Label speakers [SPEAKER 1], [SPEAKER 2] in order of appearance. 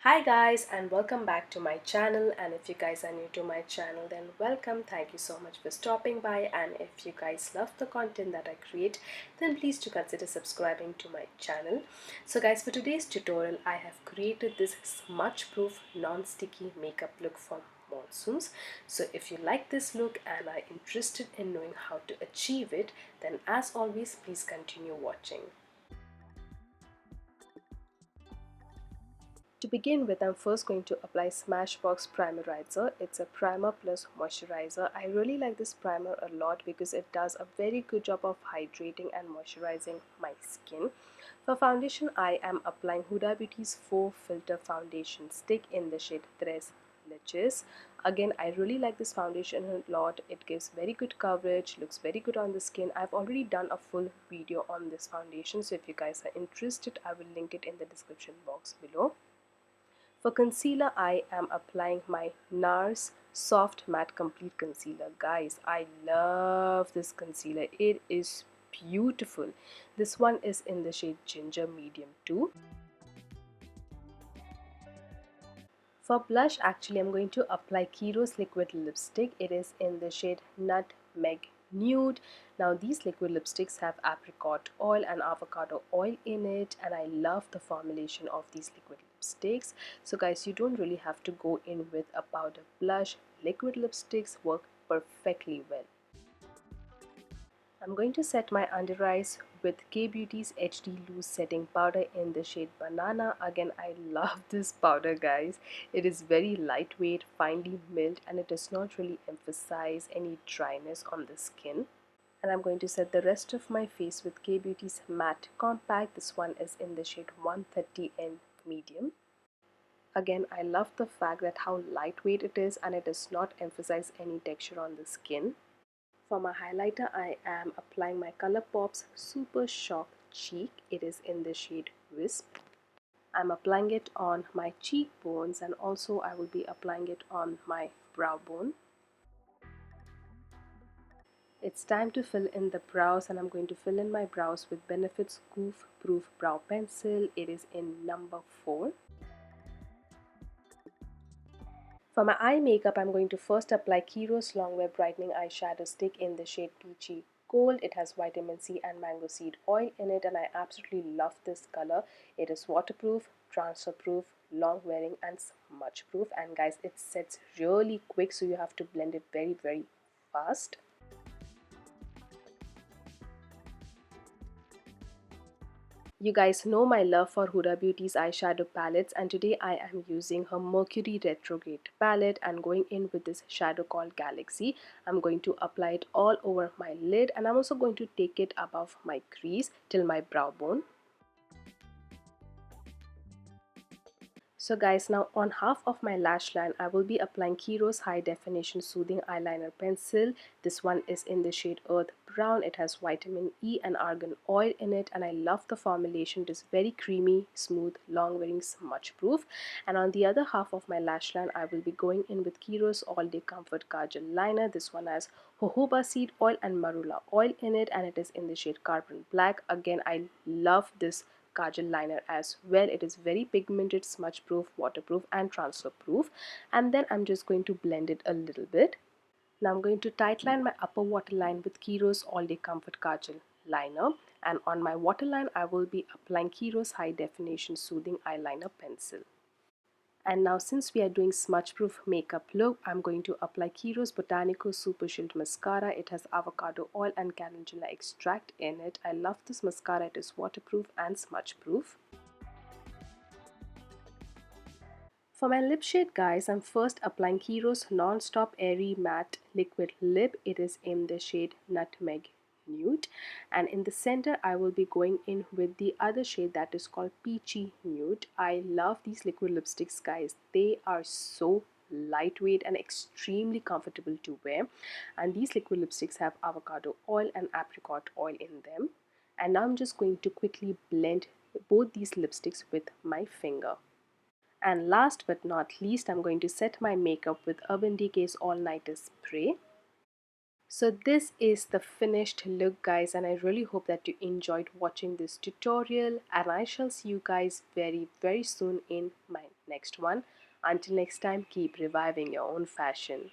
[SPEAKER 1] Hi guys, and welcome back to my channel. And if you guys are new to my channel, then welcome. Thank you so much for stopping by. And if you guys love the content that I create, then please do consider subscribing to my channel. So guys, for today's tutorial I have created this smudge proof non-sticky makeup look for monsoons. So if you like this look and are interested in knowing how to achieve it, then as always please continue watching. To begin with, I'm first going to apply Smashbox Primerizer. It's a primer plus moisturizer. I really like this primer a lot because it does a very good job of hydrating and moisturizing my skin. For foundation, I am applying Huda Beauty's 4 Filter Foundation Stick in the shade Tres Leches. Again, I really like this foundation a lot. It gives very good coverage, looks very good on the skin. I've already done a full video on this foundation, so if you guys are interested, I will link it in the description box below. For concealer, I am applying my NARS Soft Matte Complete Concealer. Guys, I love this concealer. It is beautiful. This one is in the shade Ginger Medium 2. For blush, actually, I'm going to apply KIRO's liquid lipstick. It is in the shade Nutmeg Nude. Now, these liquid lipsticks have apricot oil and avocado oil in it, and I love the formulation of these liquid lipsticks. So guys, you don't really have to go in with a powder blush. Liquid lipsticks work perfectly well. I'm going to set my under eyes with K-Beauty's HD Loose Setting Powder in the shade Banana. Again, I love this powder, guys. It is very lightweight, finely milled, and it does not really emphasize any dryness on the skin. And I'm going to set the rest of my face with K-Beauty's Matte Compact. This one is in the shade 130 in medium. Again, I love the fact that how lightweight it is and it does not emphasize any texture on the skin. For my highlighter, I am applying my ColourPop's Super Shock Cheek. It is in the shade Wisp. I'm applying it on my cheekbones, and also I will be applying it on my brow bone. It's time to fill in the brows, and I'm going to fill in my brows with Benefit's Goof Proof Brow Pencil. It is in number 4. For my eye makeup, I'm going to first apply KIRO's Longwear Brightening Eyeshadow Stick in the shade Peachy Gold. It has vitamin C and mango seed oil in it, and I absolutely love this color. It is waterproof, transfer proof, long wearing, and smudge proof. And guys, it sets really quick, so you have to blend it very fast. You guys know my love for Huda Beauty's eyeshadow palettes, and today I am using her Mercury Retrograde palette and going in with this shadow called Galaxy. I'm going to apply it all over my lid, and I'm also going to take it above my crease till my brow bone. So guys, now on half of my lash line, I will be applying KIRO's High Definition Soothing Eyeliner Pencil. This one is in the shade Earth Brown. It has vitamin E and argan oil in it, and I love the formulation. It is very creamy, smooth, long wearing, smudge proof. And on the other half of my lash line, I will be going in with KIRO's All Day Comfort Kajal Liner. This one has jojoba seed oil and marula oil in it, and it is in the shade Carbon Black. Again, I love this kajal liner as well. It is very pigmented, smudge proof, waterproof, and transfer proof. And then I'm just going to blend it a little bit. Now I'm going to tightline my upper waterline with KIRO's All Day Comfort Kajal liner, and on my waterline I will be applying KIRO's High Definition Soothing Eyeliner Pencil. And now, since we are doing smudge proof makeup look, I'm going to apply KIRO's Botanico Super Shield Mascara. It has avocado oil and calendula extract in it. I love this mascara. It is waterproof and smudge proof. For my lip shade, guys, I'm first applying KIRO's Non-Stop Airy Matte Liquid Lip. It is in the shade Nutmeg Nude, and in the center I will be going in with the other shade that is called Peachy Nude. I love these liquid lipsticks, guys. They are so lightweight and extremely comfortable to wear, and these liquid lipsticks have avocado oil and apricot oil in them. And now I'm just going to quickly blend both these lipsticks with my finger. And last but not least, I'm going to set my makeup with Urban Decay's All Nighter Spray. So this is the finished look, guys, and I really hope that you enjoyed watching this tutorial, and I shall see you guys very soon in my next one. Until next time, keep reviving your own fashion.